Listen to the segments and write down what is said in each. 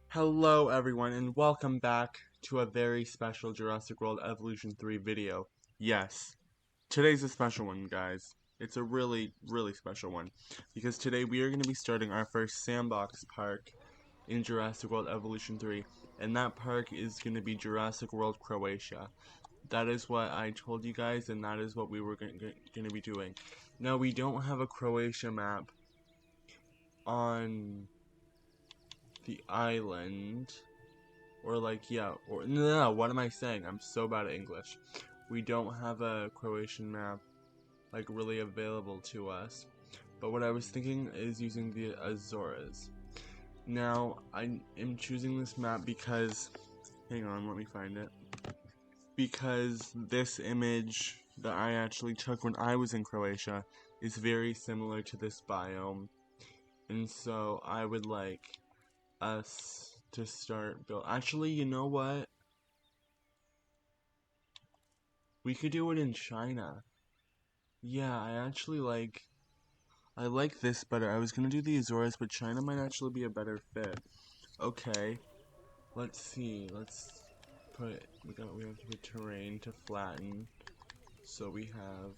Hello everyone and welcome back to a very special Jurassic World Evolution 3 video. Yes, today's a special one, guys. It's a really special one because today we are going to be starting our first sandbox park in Jurassic World Evolution 3, and that park is going to be Jurassic World Croatia. That is what I told you guys, and that is what we were going to be doing. Now, we don't have a Croatia map on the island. Or no, what am I saying? I'm so bad at English. We don't have a Croatian map, like, really available to us. But what I was thinking is using the Azores. Now, I am choosing this map because, hang on, let me find it. Because this image that I actually took when I was in Croatia is very similar to this biome. And so I would like us to start build. Actually, you know what? We could do it in China. Yeah, I like this better. I was gonna do the Azores, but China might actually be a better fit. Okay, let's see. We have to put terrain to flatten. So we have,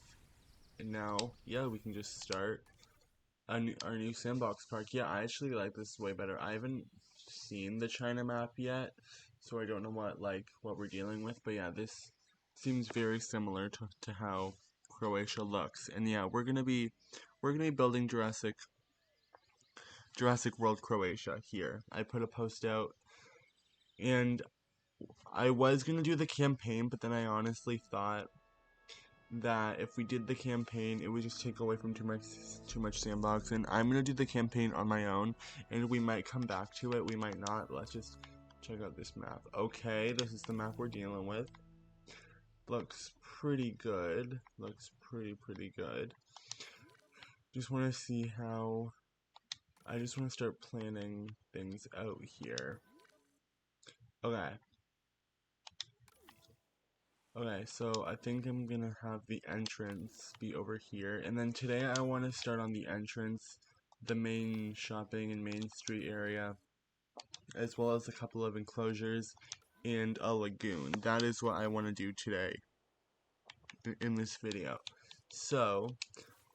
and now, yeah, we can just start our new sandbox park. Yeah, I actually like this way better. I haven't seen the China map yet, so I don't know what we're dealing with. But yeah, this seems very similar to how Croatia looks. And yeah, we're gonna be building Jurassic World Croatia here. I put a post out, and I was gonna do the campaign, but then I honestly thought that if we did the campaign, it would just take away from too much sandbox, and I'm gonna do the campaign on my own, and we might come back to it, we might not. Let's just check out this map. Okay, this is the map we're dealing with. Looks pretty good. Looks pretty good. Just want to see how. I just want to start planning things out here. Okay. Okay, so I think I'm gonna have the entrance be over here, and then today I want to start on the entrance, the main shopping and main street area, as well as a couple of enclosures and a lagoon. That is what I want to do today in this video. So,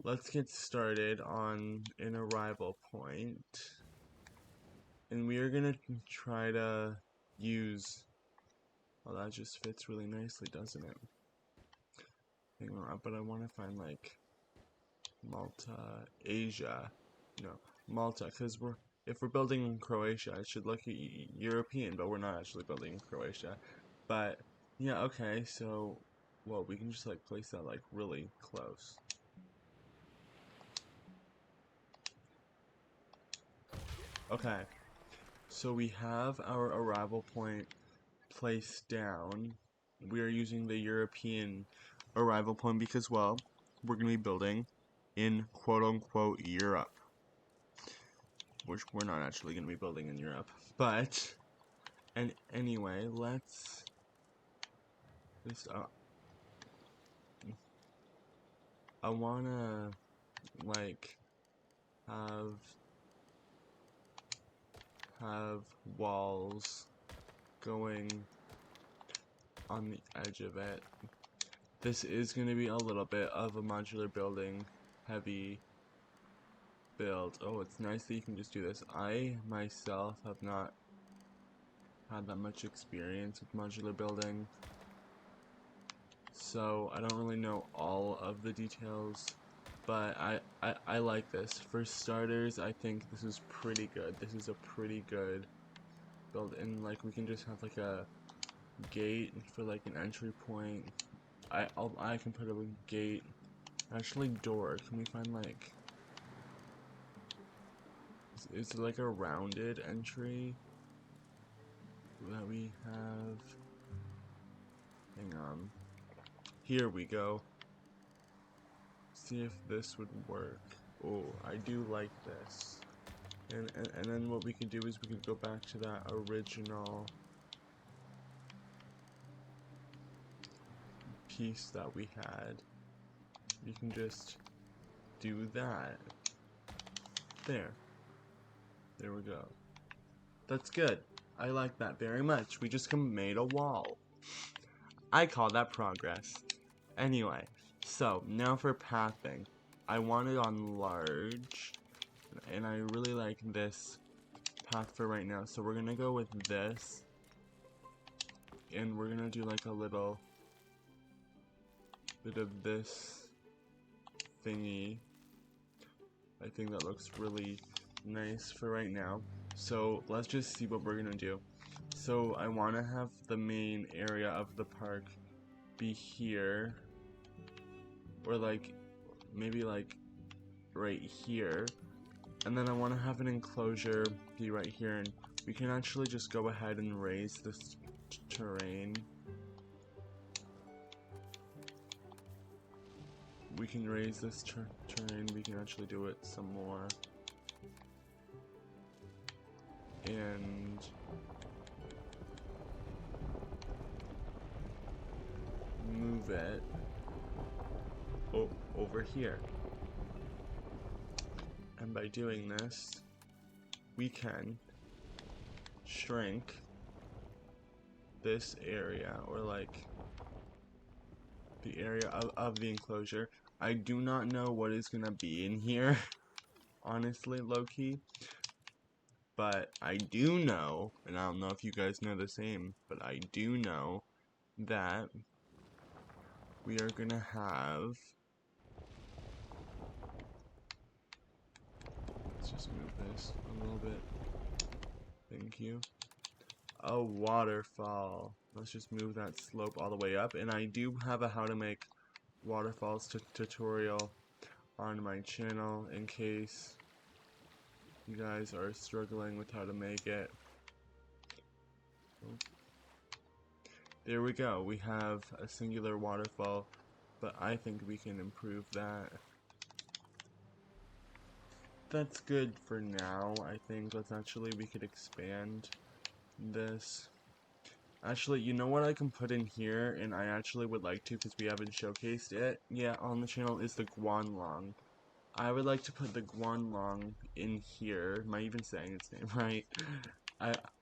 let's get started on an arrival point, and we are gonna try to use. Well, that just fits really nicely, doesn't it? Hang on, but I want to find like Malta, Asia, no, Malta, because if we're building in Croatia, it should look European, but we're not actually building in Croatia. But yeah, okay, so well, we can just like place that like really close. Okay, so we have our arrival point placed down. We are using the European arrival point because, well, we're going to be building in quote-unquote Europe, which we're not actually going to be building in Europe. But, and anyway, let's just, I want to, like, have, have walls going on the edge of it. This is going to be a little bit of a modular building, heavy build. Oh, it's nice that you can just do this. I myself have not had that much experience with modular building, so I don't really know all of the details, but I like this. For starters, I think this is pretty good. This is a pretty good build, and like we can just have like a gate for like an entry point. I can put a gate, actually door. Can we find like, is it like a rounded entry that we have? Hang on. Here we go. See if this would work. Oh, I do like this. And then what we could do is we could go back to that original piece that we had. You can just do that. There. There we go. That's good. I like that very much. We just made a wall. I call that progress. Anyway, so now for pathing. I want it on large, and I really like this path for right now. So we're gonna go with this, and we're gonna do like a little bit of this thingy. I think that looks really nice for right now. So let's just see what we're gonna do. So I want to have the main area of the park be here, or like maybe like right here, and then I want to have an enclosure be right here, and we can actually just go ahead and raise this terrain. We can raise this terrain, we can actually do it some more, and move it over here. And by doing this, we can shrink this area, or like the area of the enclosure. I do not know what is gonna be in here, honestly, low-key. But I do know, and I don't know if you guys know the same, but I do know that we are gonna have, let's just move this a little bit, thank you, a waterfall. Let's just move that slope all the way up, and I do have a how to make waterfalls tutorial on my channel in case you guys are struggling with how to make it. There we go, we have a singular waterfall, but I think we can improve that. That's good for now, I think. We could expand this. Actually, you know what I can put in here, and I actually would like to, because we haven't showcased it yet on the channel, is the Guanlong. I would like to put the Guanlong in here. Am I even saying its name right?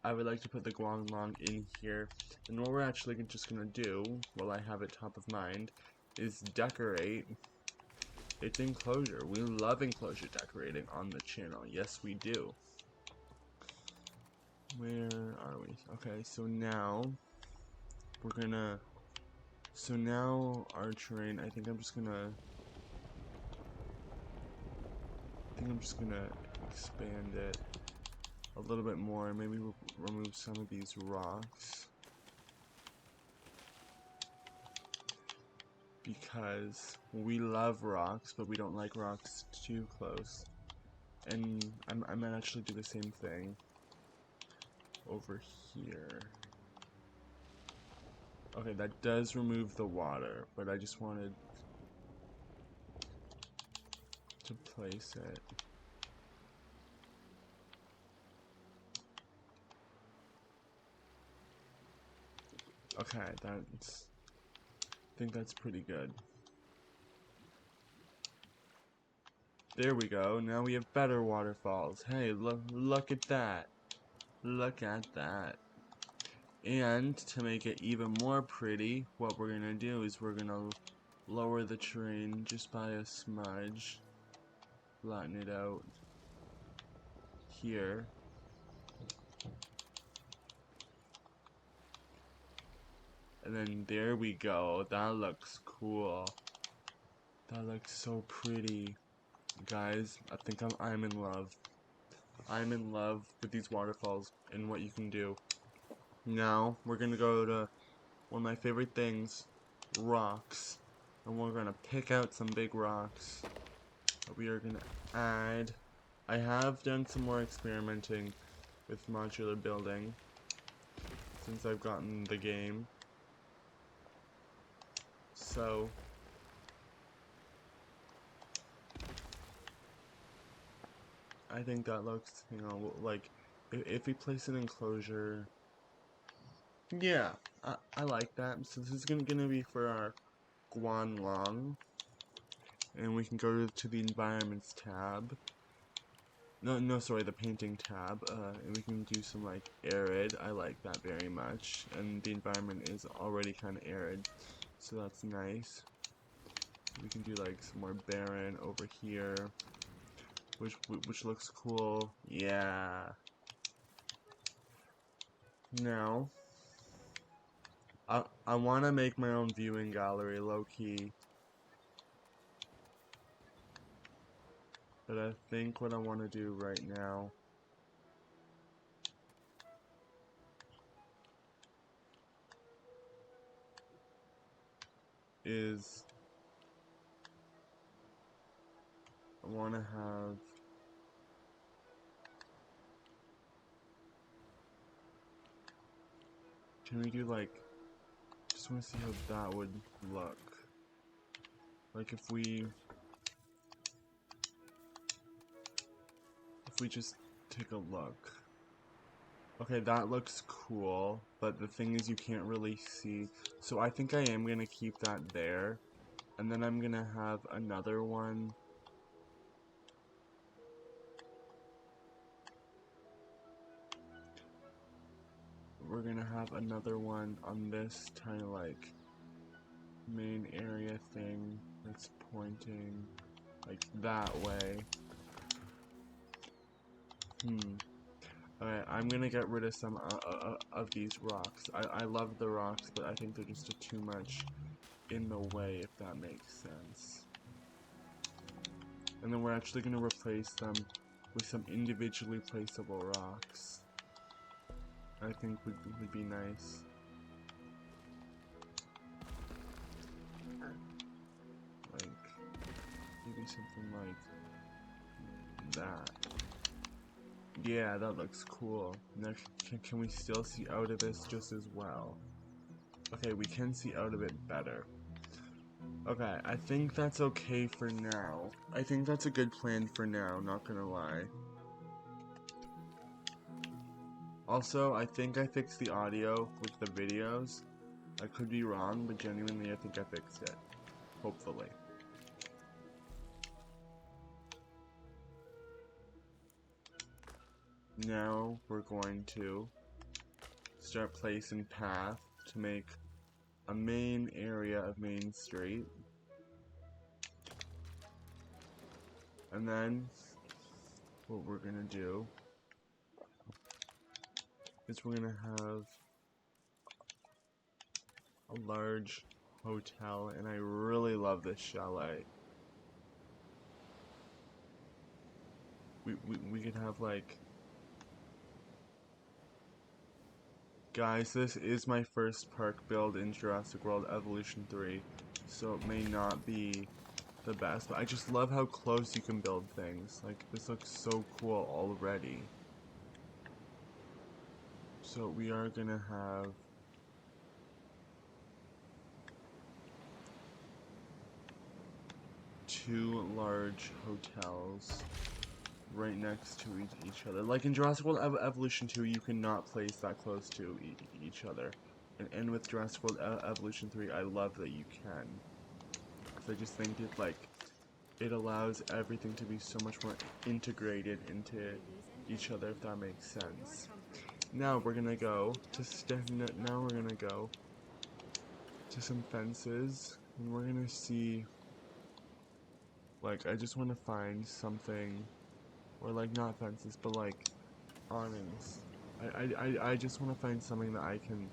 I would like to put the Guanlong in here, and what we're actually just gonna do, while I have it top of mind, is decorate its enclosure. We love enclosure decorating on the channel. Yes, we do. Where are we? Okay, so now we're gonna. So now our terrain. I think I'm just gonna expand it a little bit more. Maybe we'll remove some of these rocks, because we love rocks, but we don't like rocks too close. And I might actually do the same thing over here. Okay, that does remove the water, but I just wanted to place it. Okay, I think that's pretty good. There we go. Now we have better waterfalls. Hey, look at that. Look at that. And to make it even more pretty, what we're gonna do is we're gonna lower the terrain just by a smudge. Flatten it out here. And then there we go. That looks cool. That looks so pretty. Guys, I think I'm in love. I'm in love with these waterfalls and what you can do. Now, we're gonna go to one of my favorite things, rocks. And we're gonna pick out some big rocks that we are gonna add. I have done some more experimenting with modular building since I've gotten the game. So I think that looks, you know, like if we place an enclosure, yeah, I like that. So this is gonna be for our Guanlong, and we can go to the environments tab, no, sorry, the painting tab, and we can do some like arid. I like that very much, and the environment is already kind of arid, so that's nice. We can do like some more barren over here, which looks cool. Yeah. Now, I want to make my own viewing gallery, low key. But I think what I want to do right now is I want to have can we do like just want to see how that would look. Like if we just take a look. Okay, that looks cool, but the thing is you can't really see. So I think I am going to keep that there. And then I'm going to have another one. We're going to have another one on this kind of like main area thing that's pointing like that way. Alright, I'm gonna get rid of some of these rocks. I love the rocks, but I think they're just too much in the way, if that makes sense. And then we're actually gonna replace them with some individually placeable rocks. I think would be nice. Like, maybe something like that. Yeah, that looks cool. Now, can we still see out of this just as well? Okay, we can see out of it better. Okay, I think that's okay for now. I think that's a good plan for now, not gonna lie. Also, I think I fixed the audio with the videos. I could be wrong, but genuinely I think I fixed it. Hopefully. Now we're going to start placing path to make a main area of Main Street. And then what we're gonna do is we're gonna have a large hotel, and I really love this chalet. We could have like, guys, this is my first park build in Jurassic World Evolution 3, so it may not be the best, but I just love how close you can build things. Like, this looks so cool already. So we are gonna have two large hotels right next to each other. Like in Jurassic World Evolution 2, you cannot place that close to each other. And with Jurassic World Evolution 3, I love that you can. Because I just think it, like, it allows everything to be so much more integrated into each other, if that makes sense. Now we're gonna go to some fences, and we're gonna see, like, I just want to find something, or like not fences, but like awnings. I just want to find something that I can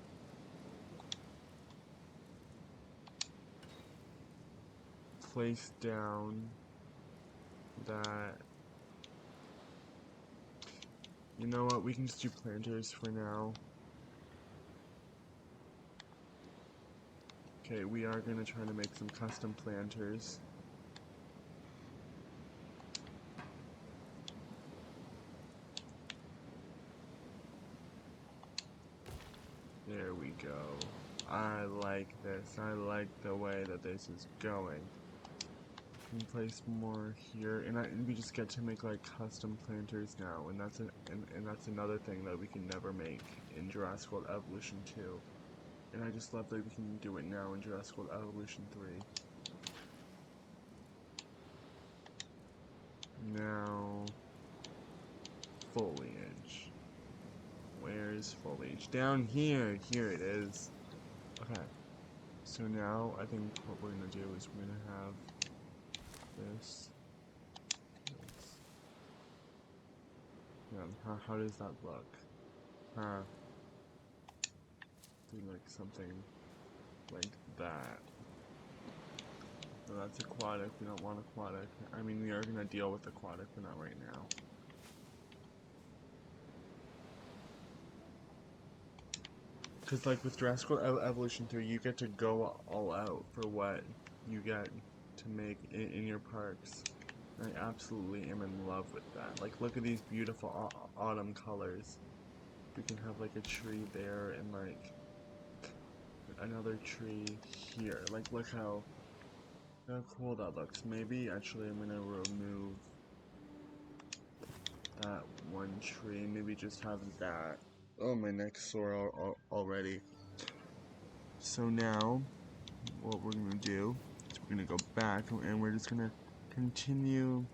place down that, you know what, we can just do planters for now. Okay, we are going to try to make some custom planters. There we go. I like this. I like the way that this is going. We can place more here, and we just get to make like custom planters now, and that's another thing that we can never make in Jurassic World Evolution 2. And I just love that we can do it now in Jurassic World Evolution 3. Now, foliage. Where's foliage? Down here. Here it is. Okay. So now I think what we're gonna do is we're gonna have this. Yeah, how does that look? Huh. Do like something like that. So that's aquatic. We don't want aquatic. I mean, we are gonna deal with aquatic, but not right now. Because like with Jurassic World Evolution 3, you get to go all out for what you get to make in your parks. I absolutely am in love with that. Like, look at these beautiful autumn colors. We can have like a tree there and like another tree here. Like, look how cool that looks. Maybe actually I'm gonna remove that one tree. Maybe just have that. Oh, my neck's sore already. So now, what we're gonna do is we're gonna go back and we're just gonna continue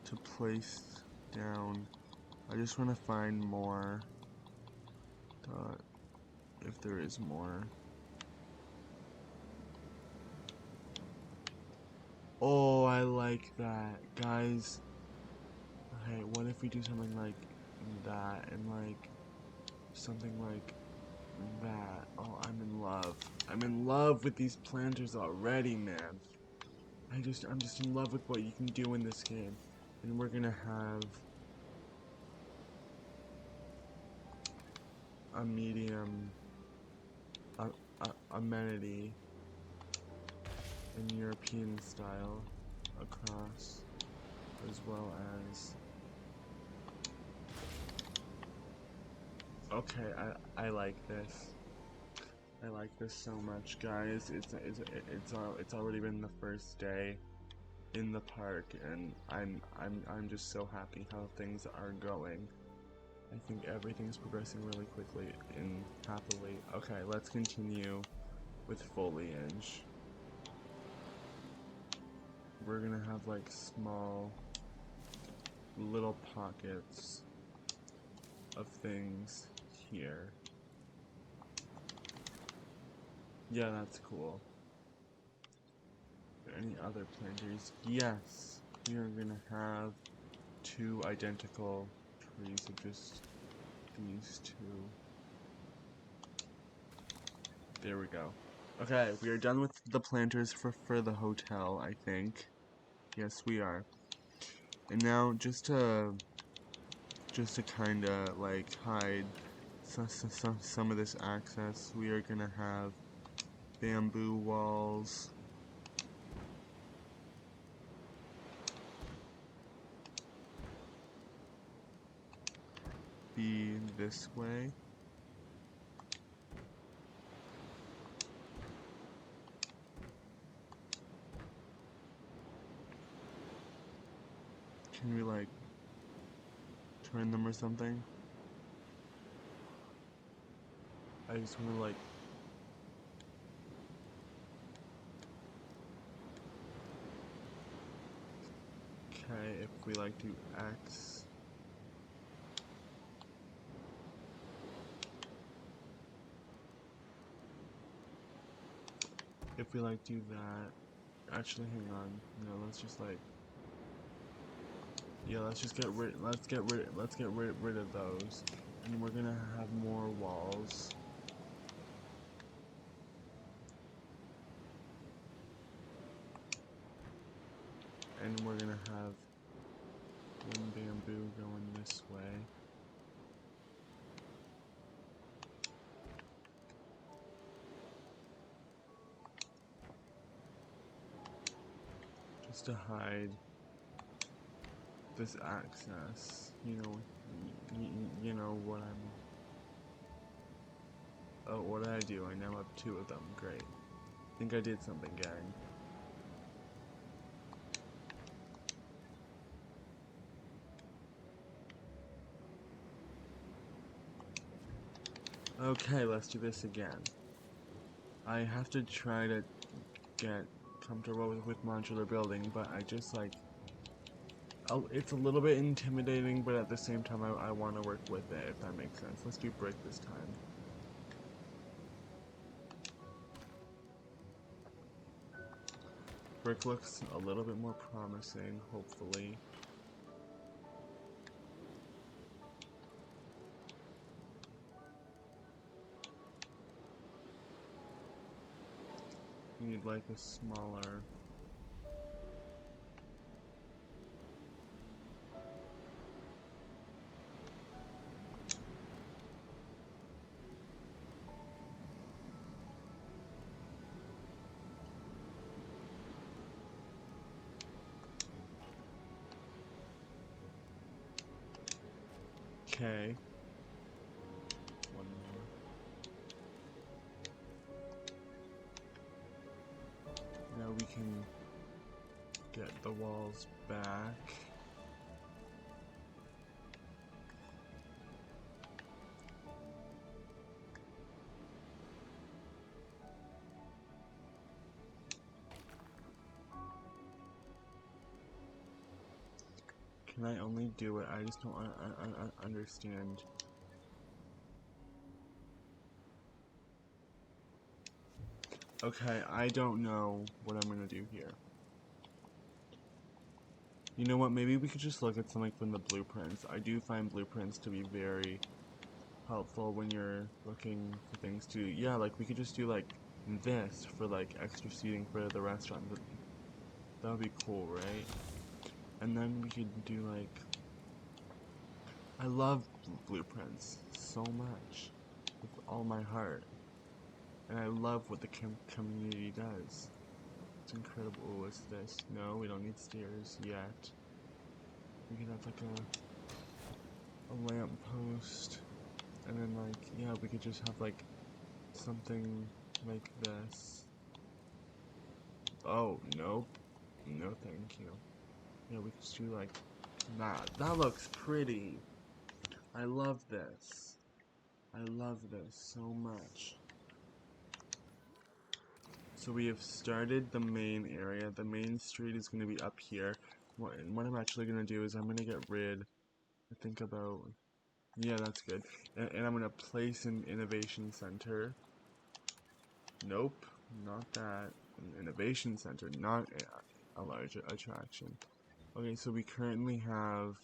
to place down. I just want to find more, if there is more. Oh, I like that, guys. Okay, what if we do something like that and like something like that? Oh, I'm in love. I'm in love with these planters already, man. I'm just in love with what you can do in this game. And we're gonna have a medium amenity in European style across, as well as okay, I like this. I like this so much, guys. It's already been the first day in the park, and I'm just so happy how things are going. I think everything's progressing really quickly and happily. Okay, let's continue with foliage. We're gonna have like small little pockets of things here. Yeah, that's cool. Any other planters? Yes, we are gonna have 2 identical trees of just these 2. There we go. Okay, we are done with the planters for the hotel, I think. Yes, we are. And now, just to kinda like hide some of this access, we are gonna have bamboo walls. Be this way. Can we like turn them or something? I just wanna like okay, if we like do X. If we like do that, actually hang on. No, let's just like yeah, let's get rid of those. And we're gonna have more walls. And we're gonna have one bamboo going this way. Just to hide this access. You know what I'm... Oh, what did I do? I now have 2 of them. Great. I think I did something, gang. Okay, let's do this again. I have to try to get comfortable with modular building, but I just like... it's a little bit intimidating, but at the same time I want to work with it, if that makes sense. Let's do brick this time. Brick looks a little bit more promising, hopefully. Need like a smaller. Okay. One more. Now we can get the walls back. Can I only do it? I just don't understand. Okay, I don't know what I'm gonna do here. You know what, maybe we could just look at something from the blueprints. I do find blueprints to be very helpful when you're looking for things to, yeah, like we could just do like this for like extra seating for the restaurant. That would be cool, right? And then we could do like, I love blueprints so much with all my heart. And I love what the community does. It's incredible. What's this? No, we don't need stairs yet. We could have like a lamp post. And then like, yeah, we could just have like something like this. Oh, nope. No thank you. Yeah, we could just do like that. That looks pretty. I love this. I love this so much. So we have started the main area. The main street is going to be up here. What I'm actually going to do is I'm going to get rid, I think about, yeah, that's good. And I'm going to place an innovation center. Nope, not that. An innovation center, not a large attraction. Okay, so we currently have,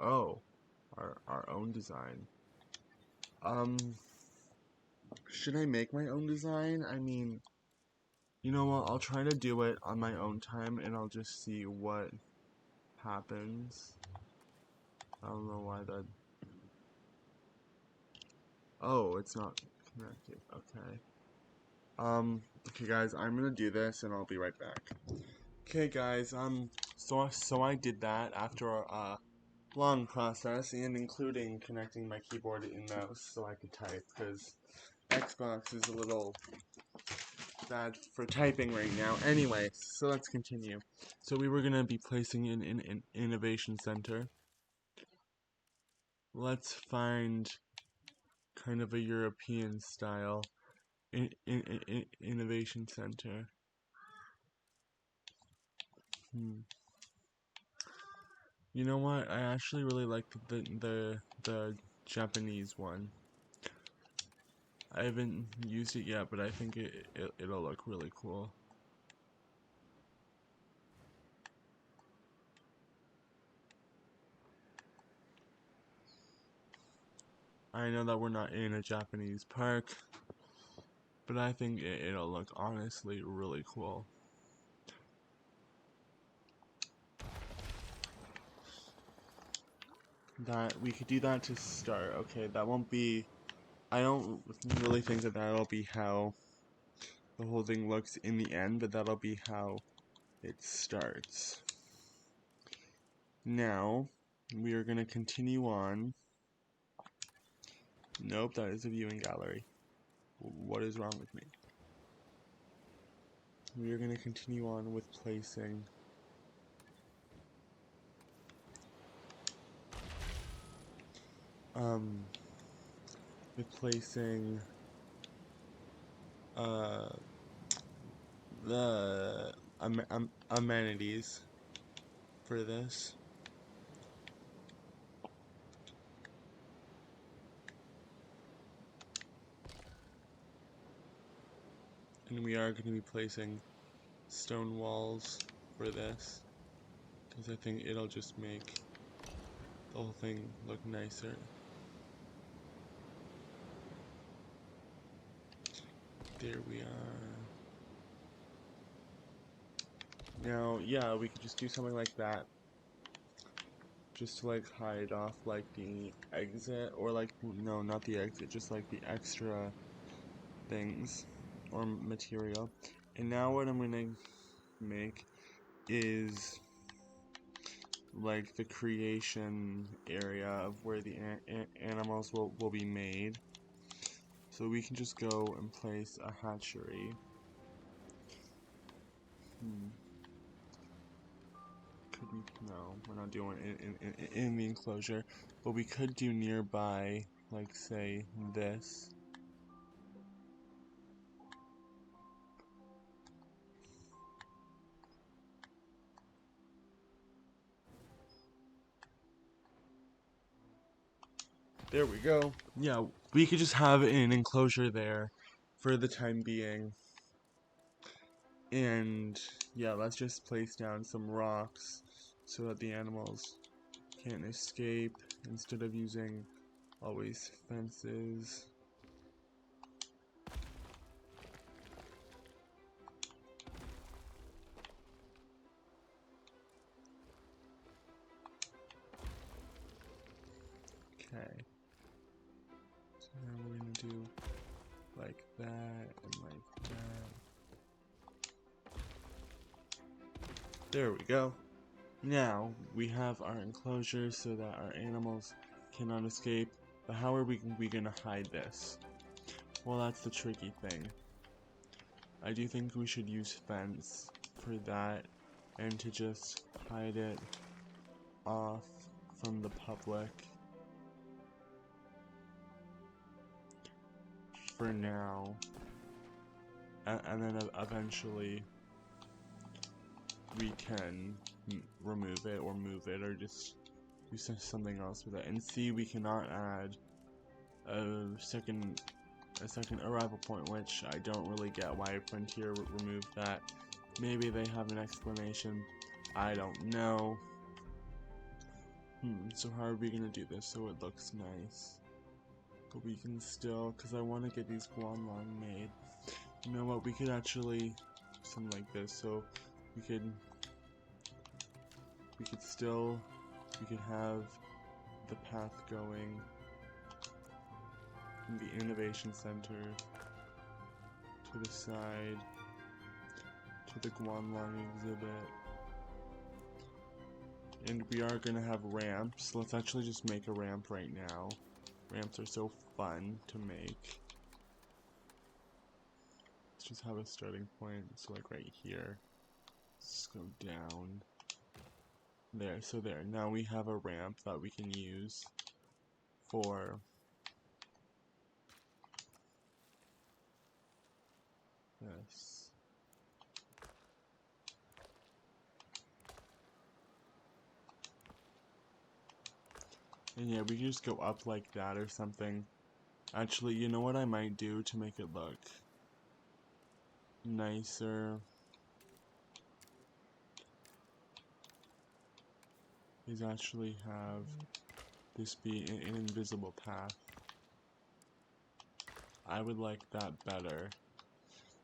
oh, our own design. Should I make my own design? I mean, you know what, I'll try to do it on my own time and I'll just see what happens. I don't know why that... Oh, it's not connected. Okay. Okay guys, I'm gonna do this and I'll be right back. Okay guys, so I did that after a long process and including connecting my keyboard and mouse so I could type, because Xbox is a little bad for typing right now. Anyway, so let's continue. So we were going to be placing in an innovation center. Let's find kind of a European style innovation center. You know what? I actually really like the Japanese one. I haven't used it yet, but I think it'll look really cool. I know that we're not in a Japanese park, but I think it'll look honestly really cool. That we could do that to start. Okay, that won't be, I don't really think that that'll be how the whole thing looks in the end, but that'll be how it starts. Now, we are going to continue on. Nope, that is a viewing gallery. What is wrong with me? We are going to continue on with placing the amenities for this. And we are going to be placing stone walls for this, because I think it'll just make the whole thing look nicer. There we are. Now, yeah, we could just do something like that, just to like hide off like the exit, or like, no, not the exit, just like the extra things or material. And now what I'm gonna make is like the creation area of where the animals will be made. So we can just go and place a hatchery. Could we? No, we're not doing it in the enclosure. But we could do nearby, like say this. There we go. Yeah, we could just have an enclosure there for the time being. And yeah, let's just place down some rocks so that the animals can't escape instead of using always fences. Okay. So now we're gonna do like that and like that. There we go. Now we have our enclosure so that our animals cannot escape. But how are we gonna hide this? Well, that's the tricky thing. I do think we should use fence for that, and to just hide it off from the public for now, and then eventually we can remove it or move it or just do something else with it. And see, we cannot add a second arrival point, which I don't really get why Frontier removed that. Maybe they have an explanation. I don't know. So how are we gonna do this so it looks nice? But we can still, because I want to get these Guanlong made. You know what, we could actually do something like this. So we could have the path going from the Innovation Center to the side to the Guanlong exhibit. And we are going to have ramps. Let's actually just make a ramp right now. Ramps are so fun to make. Let's just have a starting point. So like right here. Let's go down. There, so there. Now we have a ramp that we can use for this. And yeah, we can just go up like that or something. Actually, you know what I might do to make it look nicer is actually have this be an invisible path. I would like that better.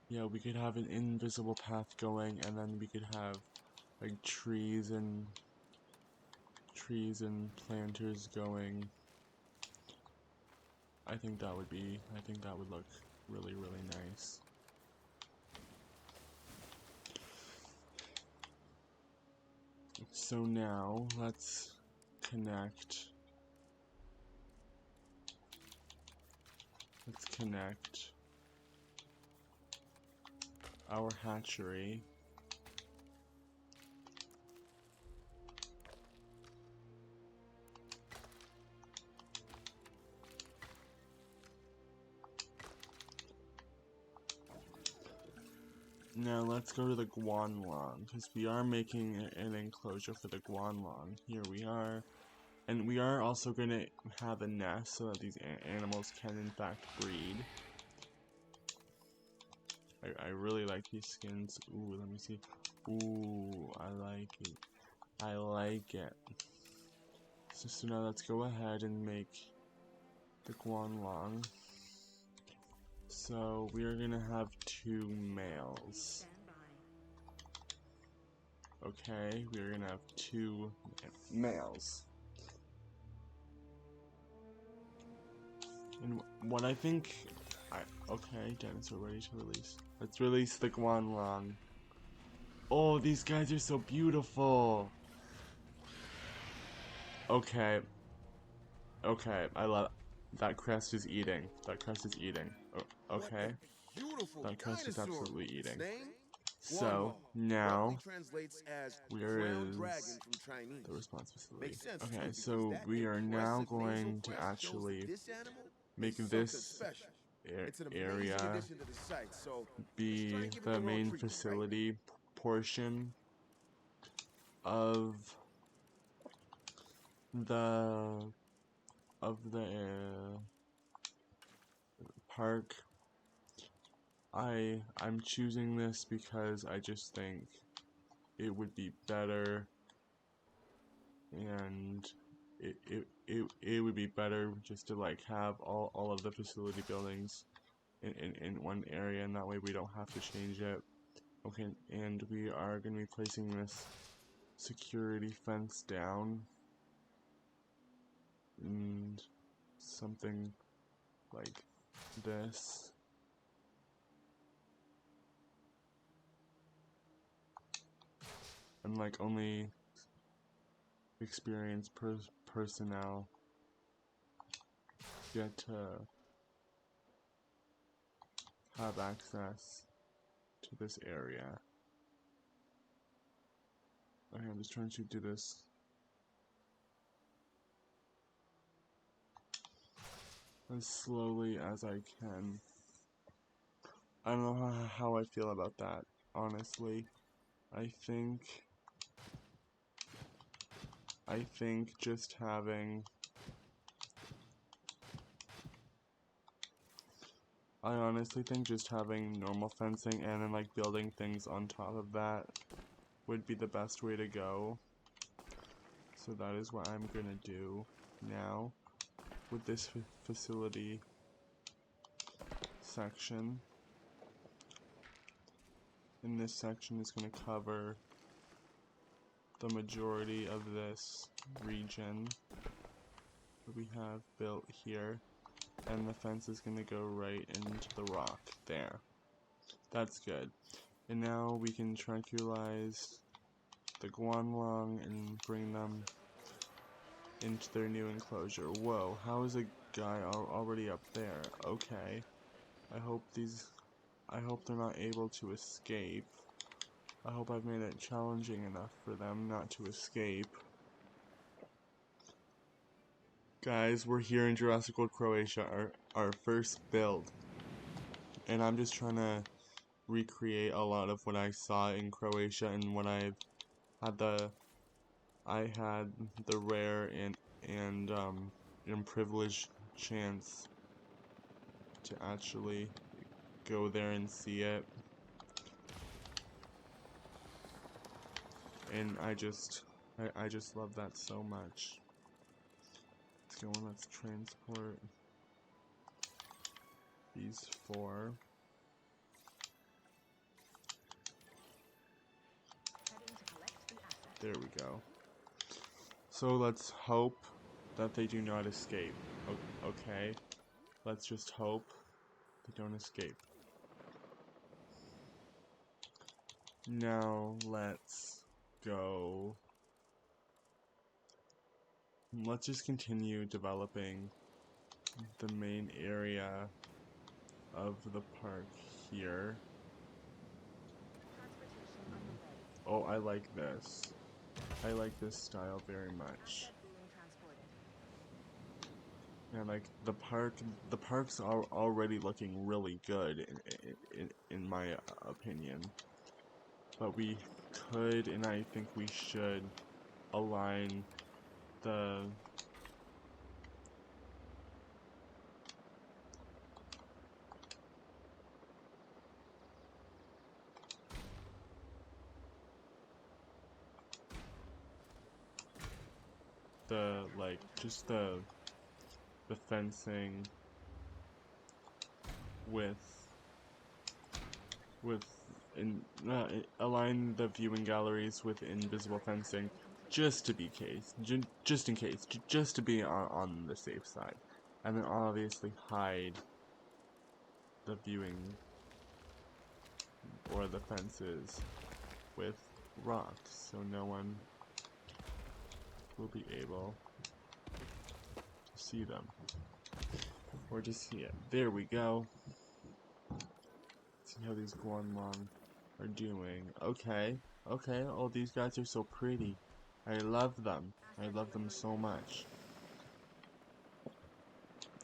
Yeah, we could have an invisible path going, and then we could have like trees and planters going. I think that would look really, really nice. So now let's connect our hatchery Now let's go to the Guanlong, because we are making an enclosure for the Guanlong. Here we are. And we are also going to have a nest so that these animals can in fact breed. I really like these skins. Ooh, let me see. Ooh, I like it. I like it. So now let's go ahead and make the Guanlong. So we are going to have 2 males. Okay, we are going to have 2 males. And what I think, okay, dinosaur ready to release. Let's release the Guanlong. Oh, these guys are so beautiful. Okay. Okay, I love that crest is eating. That crest is eating. Oh, okay. That crest is absolutely eating. So now, where is the response facility? Okay, so we are now going to actually make this area be the main facility portion of the park. I'm choosing this because I just think it would be better, and it would be better just to like have all of the facility buildings in one area, and that way we don't have to change it. Okay, and we are going to be placing this security fence down, and something like this. And like only experienced personnel get to have access to this area. Okay, I'm just trying to do this as slowly as I can. I don't know how I feel about that, honestly. I think just having I honestly think just having normal fencing and then like building things on top of that would be the best way to go. So that is what I'm gonna do now with this facility section. And this section is gonna cover the majority of this region that we have built here. And the fence is gonna go right into the rock there. That's good. And now we can tranquilize the Guanlong and bring them into their new enclosure. Whoa, how is a guy already up there? Okay. I hope they're not able to escape. I hope I've made it challenging enough for them not to escape. Guys, we're here in Jurassic World Croatia, our first build. And I'm just trying to recreate a lot of what I saw in Croatia and what I had the rare and privileged chance to actually go there and see it. And I just love that so much. Let's go and let's transport these 4. There we go. So let's hope that they do not escape. Okay, let's just hope they don't escape. Now let's go. Let's just continue developing the main area of the park here. Oh, I like this. I like this style very much. And like the parks are already looking really good in my opinion. But we could, and I think we should, align the like just the fencing with align the viewing galleries with invisible fencing, just to be case, just in case, just to be on the safe side, and then obviously hide the viewing or the fences with rocks, so no one will be able to see them or to see it. There we go. See how these Guanlong are doing. Okay, okay. Oh, these guys are so pretty. I love them. I love them so much.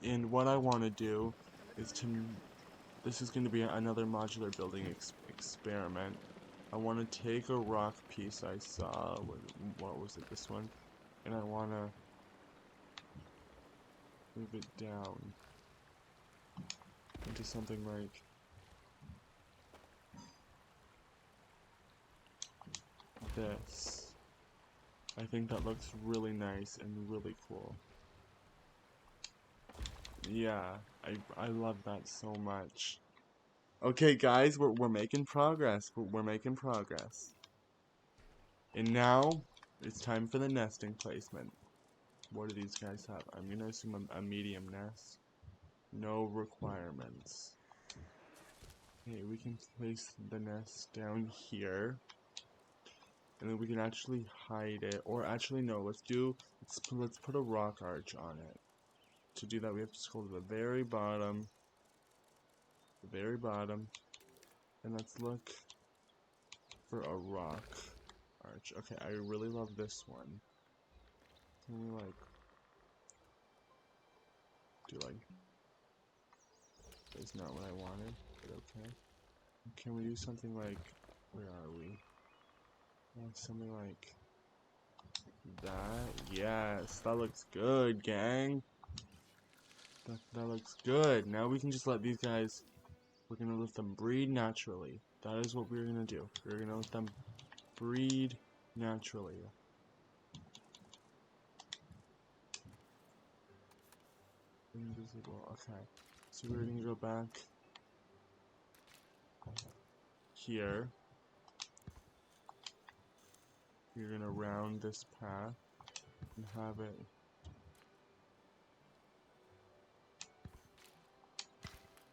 And what I want to do is this is going to be another modular building experiment. I want to take a rock piece I saw, what was it, this one? And I want to move it down into something like this. I think that looks really nice and really cool. Yeah, I love that so much. Okay, guys, we're making progress. We're making progress. And now it's time for the nesting placement. What do these guys have? I'm gonna assume a medium nest. No requirements. Okay, we can place the nest down here. And then we can actually hide it. Or actually no, let's put a rock arch on it. To do that we have to scroll to the very bottom. And let's look for a rock arch. Okay, I really love this one. Can we like do like, that's not what I wanted, but okay. Can we do something like, where are we? Something like that. Yes, that looks good, gang. That looks good. Now we can just let these guys, we're gonna let them breed naturally. That is what we're gonna do. We're gonna let them breed naturally. Invisible, okay. So we're gonna go back here. You're gonna round this path and have it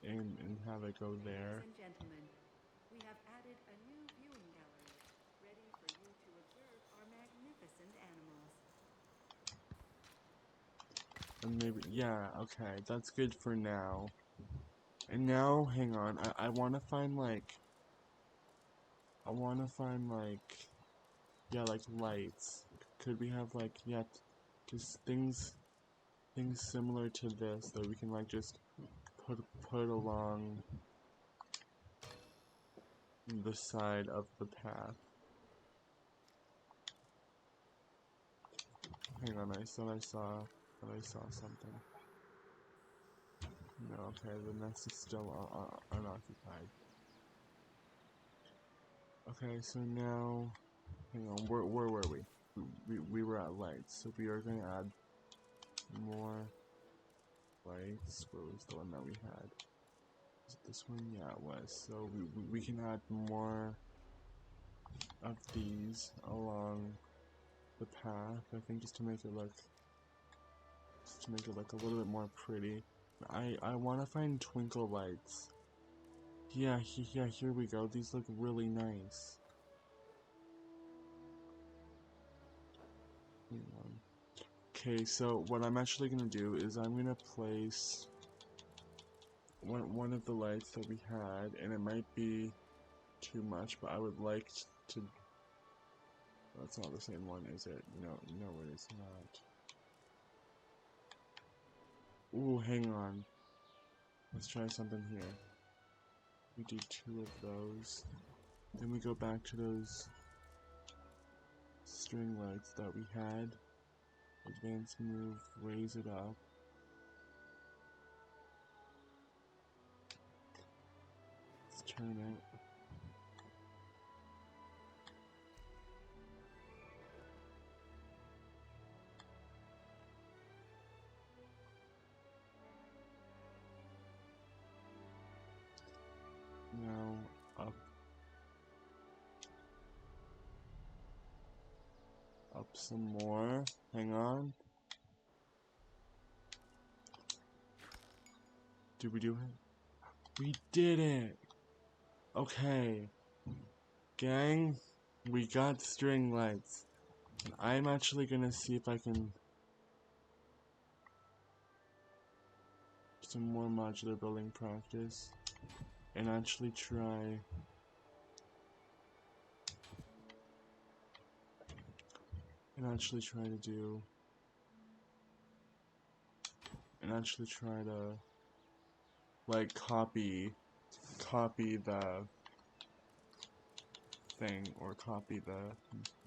and have it go there. Ladies and gentlemen, we have added a new viewing gallery, ready for you to observe our magnificent animals. And maybe, yeah, okay, that's good for now. And now, hang on, I wanna find like, yeah, like lights. Could we have like, yeah, just things similar to this that we can like just put along the side of the path. Hang on, I saw something. No, okay, the nest is still unoccupied. Okay, so now, hang on, where were we? We were at lights, so we are going to add more lights. Where was the one that we had? Was it this one? Yeah, it was. So we can add more of these along the path, I think, just to make it look a little bit more pretty. I want to find twinkle lights. Yeah, here we go. These look really nice. Okay, so what I'm actually gonna do is I'm gonna place one of the lights that we had, and it might be too much, but I would like to. That's not the same one, is it? No, it is not. Ooh, hang on. Let's try something here. We do 2 of those. Then we go back to those string lights that we had. Advance move, raise it up. Let's turn it. Now up. Up some more. Hang on. Did we do it? We did it! Okay. Gang, we got string lights. And I'm actually gonna see if I can do some more modular building practice and actually try to do like copy the thing, or copy the,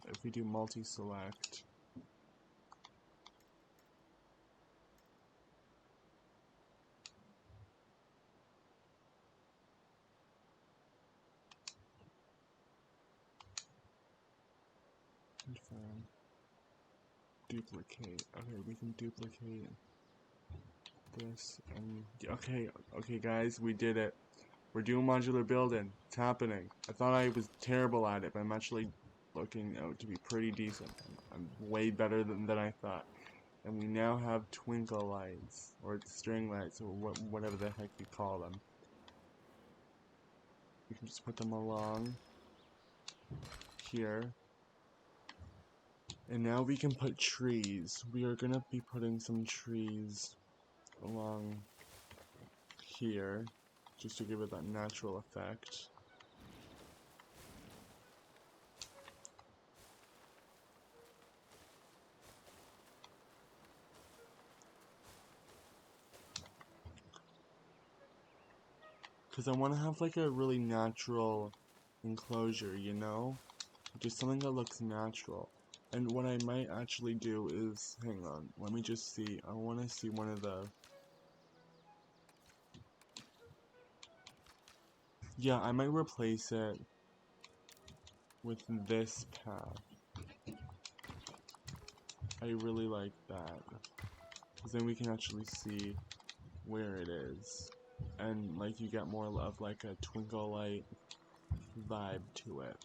if we do multi-select, confirm, duplicate. Okay, we can duplicate this, and okay guys, we did it. We're doing modular building. It's happening. I thought I was terrible at it, but I'm actually looking out to be pretty decent. I'm way better than I thought. And we now have twinkle lights, or string lights, or whatever the heck you call them. We can just put them along here. And now we can put trees. We are gonna be putting some trees along here, just to give it that natural effect. Because I want to have like a really natural enclosure, you know? Just something that looks natural. And what I might actually do is, hang on, let me just see. I want to see one of the... Yeah, I might replace it with this path. I really like that. Because then we can actually see where it is. And like you get more of like a twinkle light vibe to it.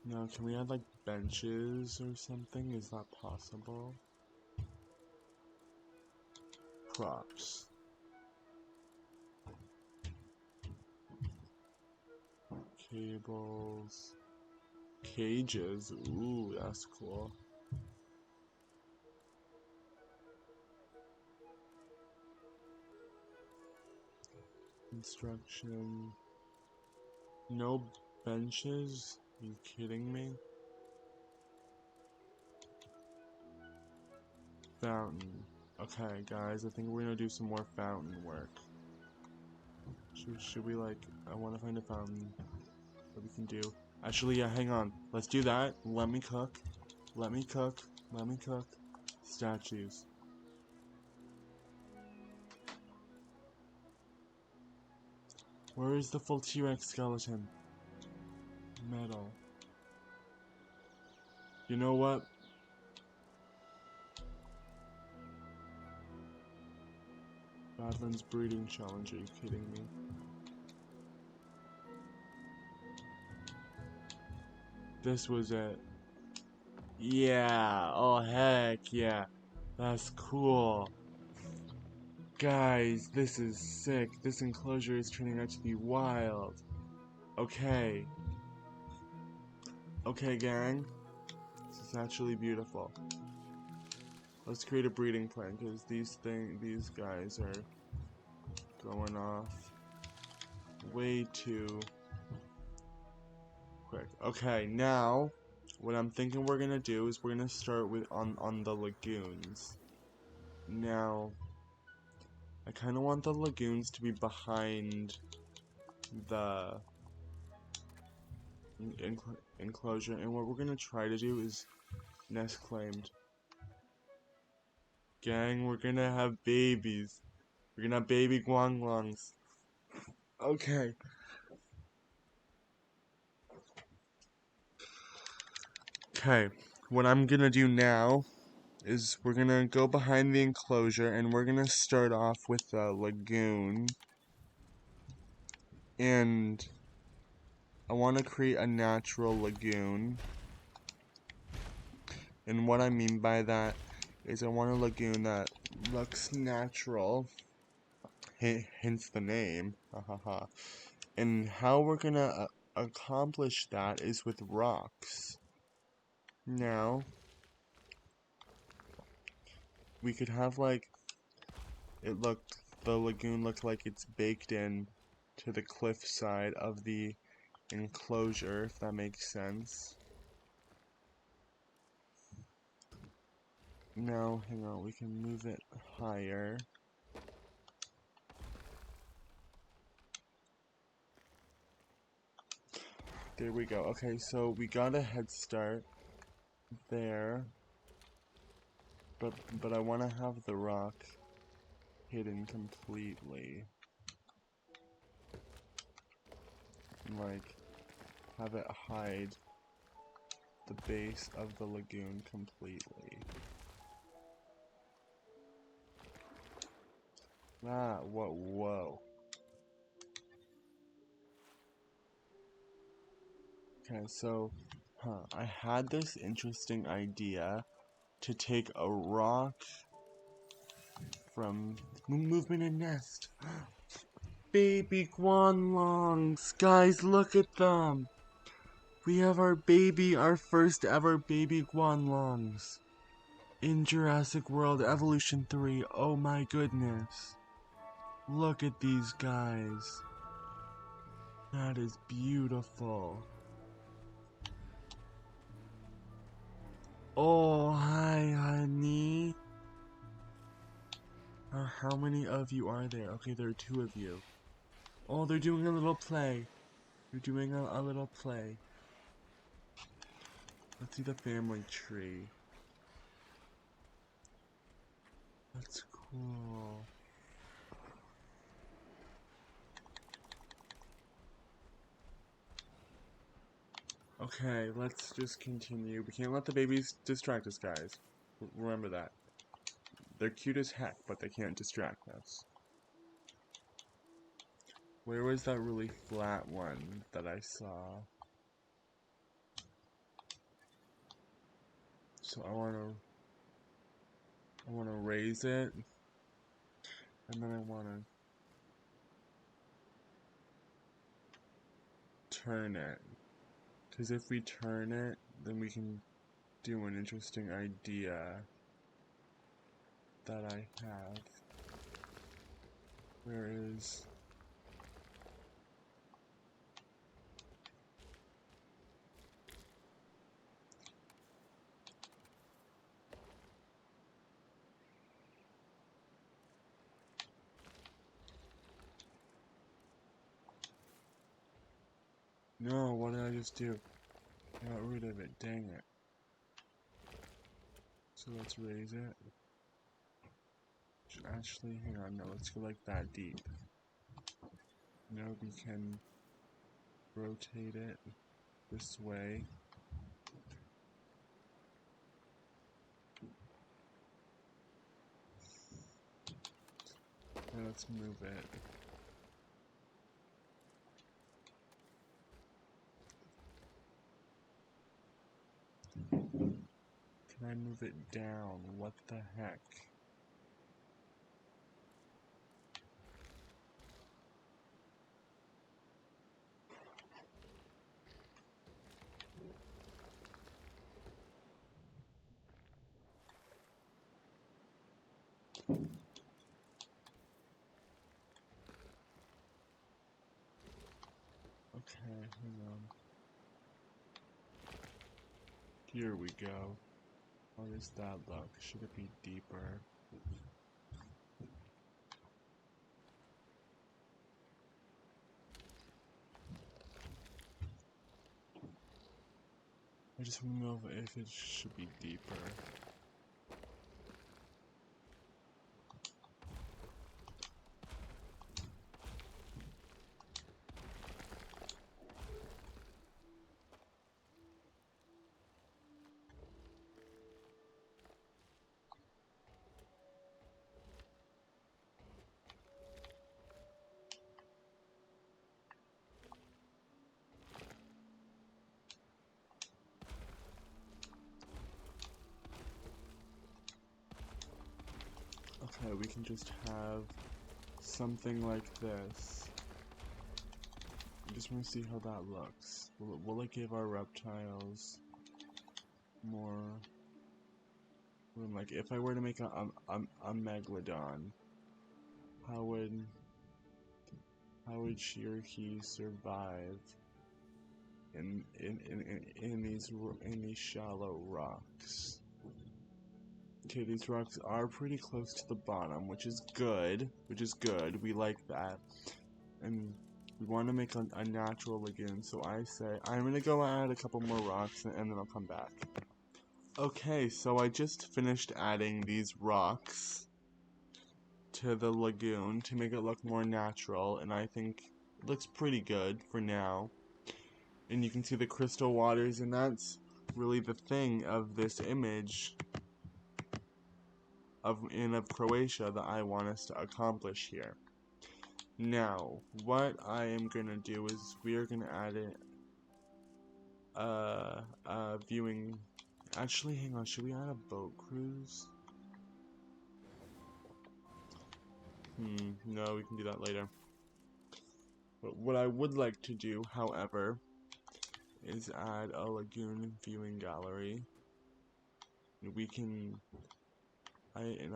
Now, can we add like benches or something? Is that possible? Props. Cables. Cages. Ooh, that's cool. Construction. No benches? Are you kidding me? Fountain. Okay, guys, I think we're gonna do some more fountain work. Should we like... I want to find a fountain that we can do. Actually, yeah, hang on. Let's do that. Let me cook. Let me cook. Let me cook. Statues. Where is the full T-Rex skeleton? Metal. You know what? Badlands breeding challenge, are you kidding me? This was it. Yeah, oh heck yeah. That's cool. Guys, this is sick. This enclosure is turning out to be wild. Okay. Okay, gang. This is actually beautiful. Let's create a breeding plan, because these guys are going off way too quick. Okay, now what I'm thinking we're gonna do is we're gonna start with on the lagoons. Now, I kind of want the lagoons to be behind the enclosure, and what we're gonna try to do is nest claimed. Gang, we're gonna have babies. We're gonna have baby Guanlongs. Okay. Okay, what I'm gonna do now is we're gonna go behind the enclosure and we're gonna start off with a lagoon. And I want to create a natural lagoon. And what I mean by that is I want a lagoon that looks natural. Hence the name. And how we're gonna accomplish that is with rocks. Now, we could have like the lagoon looked like it's baked in to the cliff side of the enclosure, if that makes sense. Now, hang on, we can move it higher. There we go. Okay, so we got a head start there. But I want to have the rock hidden completely. Like, have it hide the base of the lagoon completely. Ah, whoa. Okay, so, I had this interesting idea to take a rock from movement and nest. Baby Guanlongs! Guys, look at them! We have our first ever baby Guanlongs in Jurassic World Evolution 3. Oh my goodness. Look at these guys. That is beautiful. Oh, hi, honey. How many of you are there? Okay, there are 2 of you. Oh, they're doing a little play. They're doing a little play. Let's see the family tree. That's cool. Okay, let's just continue. We can't let the babies distract us, guys. Remember that. They're cute as heck, but they can't distract us. Where was that really flat one that I saw? So I wanna raise it, and then I wanna turn it. Because if we turn it, then we can do an interesting idea that I have. Where is... No, what did I just do? I got rid of it, dang it. So let's raise it. Actually, hang on, no, let's go like that deep. Now we can rotate it this way. And let's move it. Can I move it down? What the heck? Okay, hang on. Here we go. How does that look? Should it be deeper? I just want to know if it should be deeper. Okay, we can just have something like this. I just want to see how that looks. Will it give our reptiles more room? Like, if I were to make a Megalodon, how would she or he survive in these shallow rocks? Okay, these rocks are pretty close to the bottom, which is good. We like that. And we want to make a natural lagoon, so I say I'm gonna go add a couple more rocks and then I'll come back. Okay, so I just finished adding these rocks to the lagoon to make it look more natural, and I think it looks pretty good for now. And you can see the crystal waters, and that's really the thing of this image of Croatia that I want us to accomplish here. Now, what I am gonna do is we are gonna add a viewing. Actually, hang on. Should we add a boat cruise? No, we can do that later. But what I would like to do, however, is add a lagoon viewing gallery.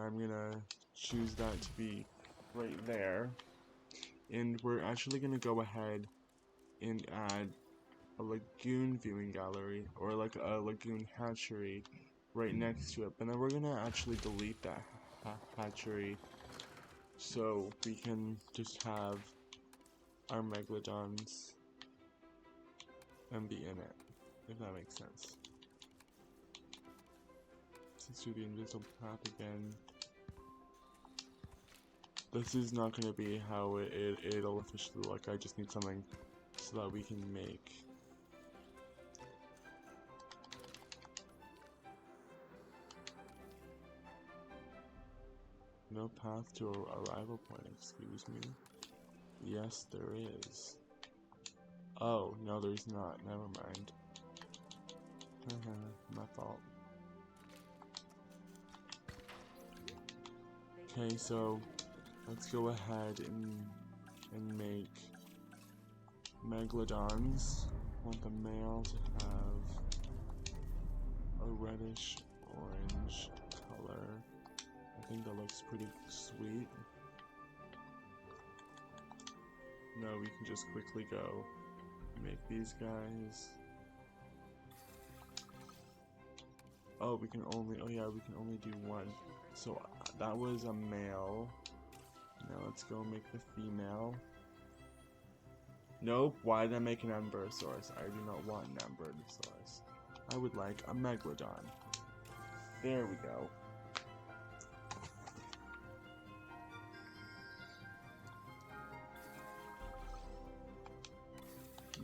I'm gonna choose that to be right there. And we're actually gonna go ahead and add a lagoon viewing gallery, or like a lagoon hatchery right next to it. But then we're gonna actually delete that hatchery so we can just have our Megalodons and be in it, if that makes sense. Let's do the invisible path again. This is not going to be how it'll officially look. I just need something so that we can make. No path to arrival point, excuse me. Yes, there is. Oh, no, there's not. Never mind. My fault. Okay, so let's go ahead and make Megalodons. I want the male to have a reddish orange color. I think that looks pretty sweet. No, we can just quickly go make these guys. Oh, we can only do one. So that was a male. Now let's go make the female. Nope, why did I make an Embersaurus? I do not want an Embersaurus. I would like a Megalodon. There we go.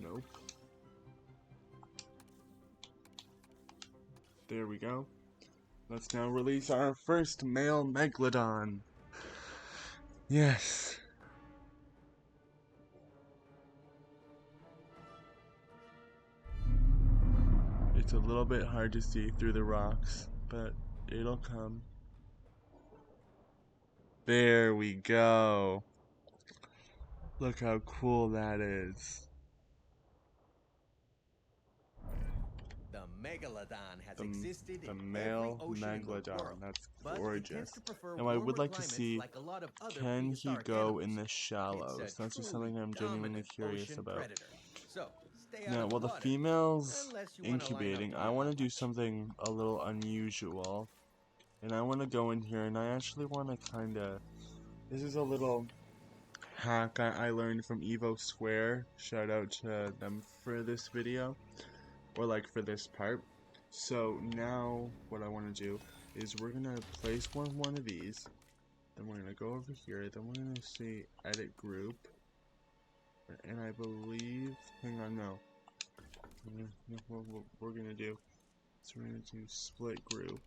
Nope. There we go. Let's now release our first male Megalodon. Yes. It's a little bit hard to see through the rocks, but it'll come. There we go. Look how cool that is. The Megalodon has The existed the in male every ocean in the Megalodon. world, That's but gorgeous. it tends to prefer Now I would warmer like to climates see, like a lot of other can he prehistoric go in animals. the shallows? It's a That's just truly something I'm genuinely dominant curious ocean about. predator. So stay out Now, of while the water, female's unless you want to line up incubating, to I eat want to do lunch. something a little unusual. And I want to go in here, and I actually want to kind of, this is a little hack I learned from Evo Square. Shout out to them for this video, or like for this part. So now what I want to do is we're going to place one of these, then we're going to go over here, then we're going to say edit group, and I believe, hang on, no, what we're going to do is we're going to do split group.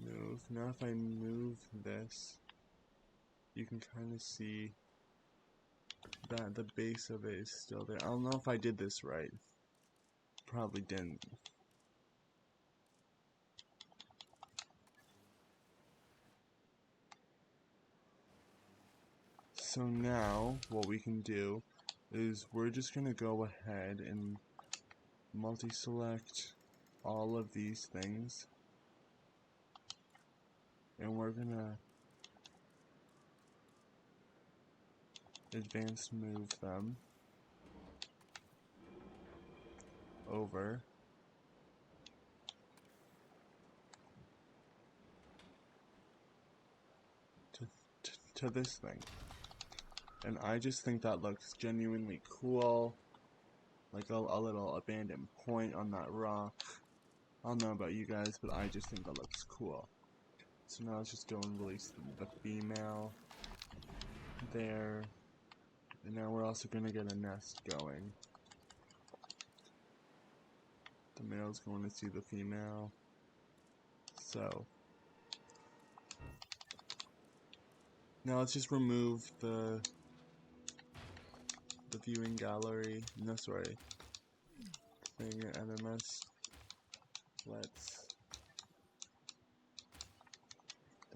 Move. Now if I move this, you can kind of see that the base of it is still there. I don't know if I did this right. Probably didn't. So now what we can do is we're just gonna go ahead and multi-select all of these things, and we're gonna advance move them over to this thing. And I just think that looks genuinely cool, like a little abandoned point on that rock. I don't know about you guys, but I just think that looks cool. So now let's just go and release the female there. And now we're also going to get a nest going. The male's going to see the female. So now let's just remove the viewing gallery. No, sorry. Thing, and then let's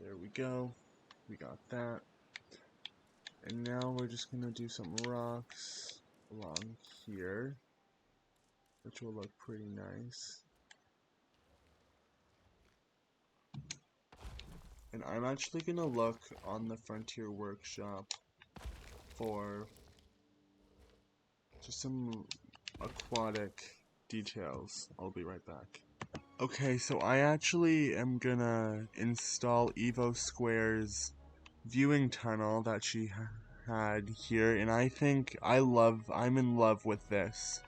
there we go. We got that. And now we're just gonna do some rocks along here, which will look pretty nice. And I'm actually gonna look on the Frontier Workshop for just some aquatic details. I'll be right back. Okay, so I actually am gonna install Evo Square's viewing tunnel that she had here, and I think I'm in love with this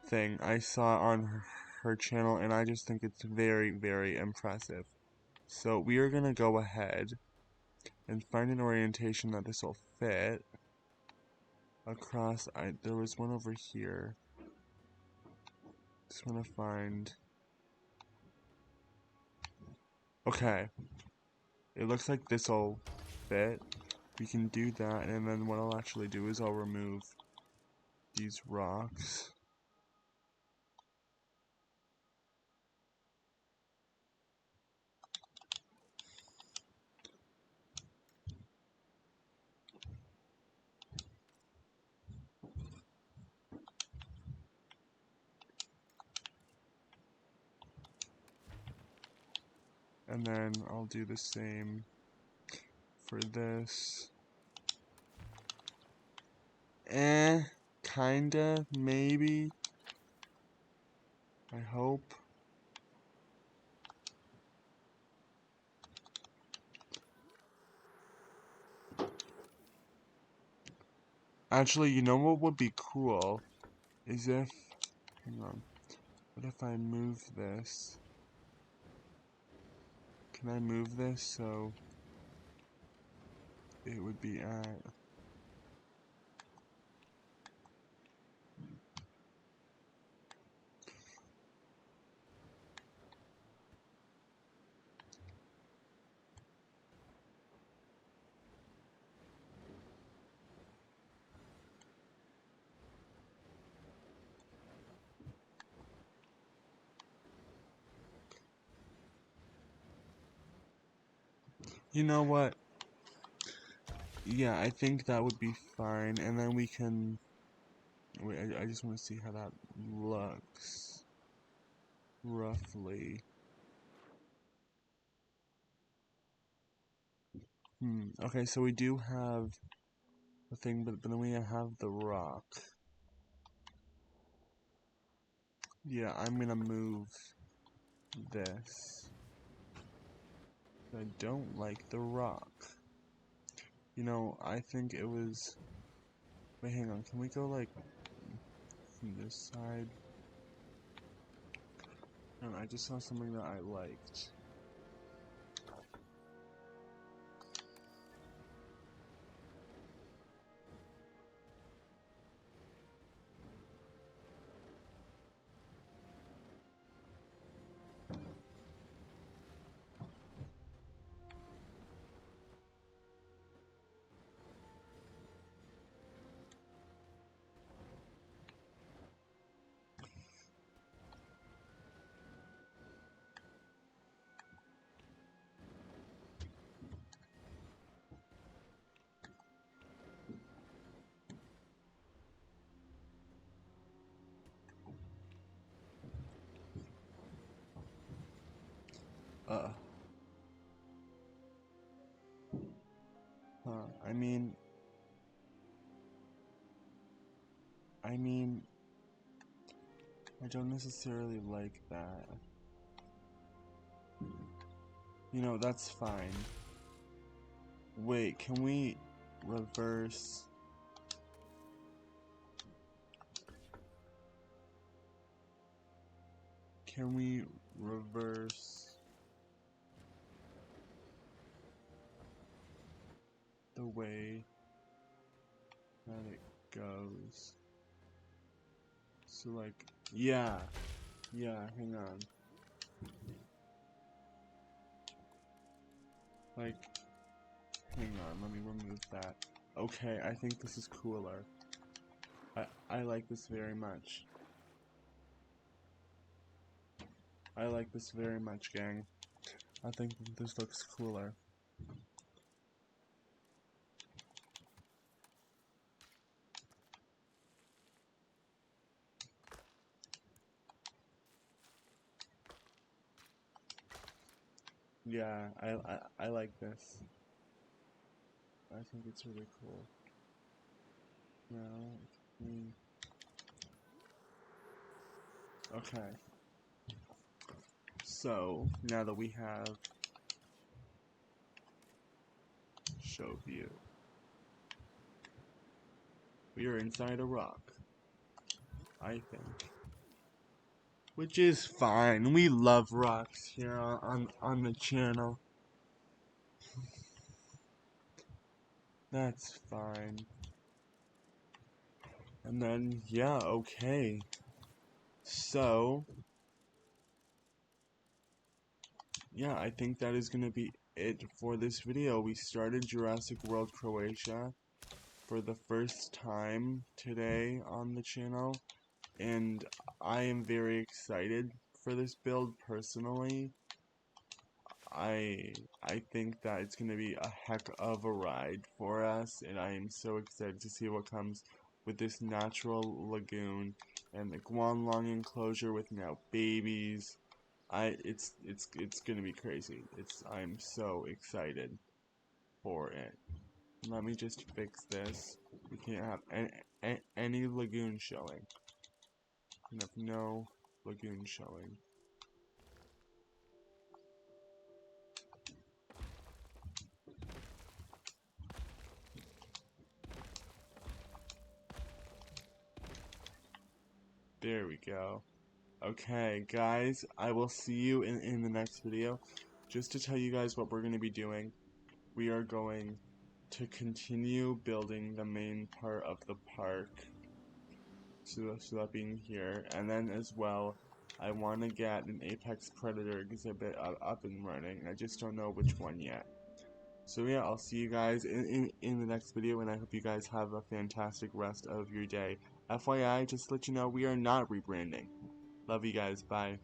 thing. I saw it on her channel, and I just think it's very, very impressive. So we are gonna go ahead and find an orientation that this will fit across. There was one over here. Just wanna find. Okay, it looks like this will fit. We can do that, and then what I'll actually do is I'll remove these rocks. And then I'll do the same for this. Kinda, maybe. I hope. Actually, you know what would be cool? Is if, hang on, what if I move this? Can I move this so it would be at... You know what? Yeah, I think that would be fine, and then we can... Wait, I just want to see how that looks. Roughly. Okay, so we do have the thing, but then we have the rock. Yeah, I'm gonna move this. I don't like the rock. You know, I think it was... Wait, hang on. Can we go, like, from this side? No, I just saw something that I liked. Uh. Huh. I mean, I don't necessarily like that. You know, that's fine. Wait, can we reverse? Can we reverse the way that it goes? So like, yeah, hang on. Like, hang on, let me remove that. Okay, I think this is cooler. I like this very much. I like this very much, gang. I think this looks cooler. Yeah, I like this. I think it's really cool. Now, okay. So, now that we have show view, we are inside a rock, I think. Which is fine. We love rocks here on the channel. That's fine. And then, yeah, okay. So, yeah, I think that is gonna be it for this video. We started Jurassic World Croatia for the first time today on the channel, and I am very excited for this build personally. I think that it's going to be a heck of a ride for us, and I am so excited to see what comes with this natural lagoon and the Guanlong enclosure with now babies. It's going to be crazy. I'm so excited for it. Let me just fix this. We can't have any lagoon showing. We have no lagoon showing. There we go. Okay, guys, I will see you in the next video. Just to tell you guys what we're going to be doing, we are going to continue building the main part of the park. So that being here, and then as well, I want to get an Apex Predator exhibit up and running. I just don't know which one yet. So yeah, I'll see you guys in the next video, and I hope you guys have a fantastic rest of your day. FYI, just to let you know, we are not rebranding. Love you guys, bye.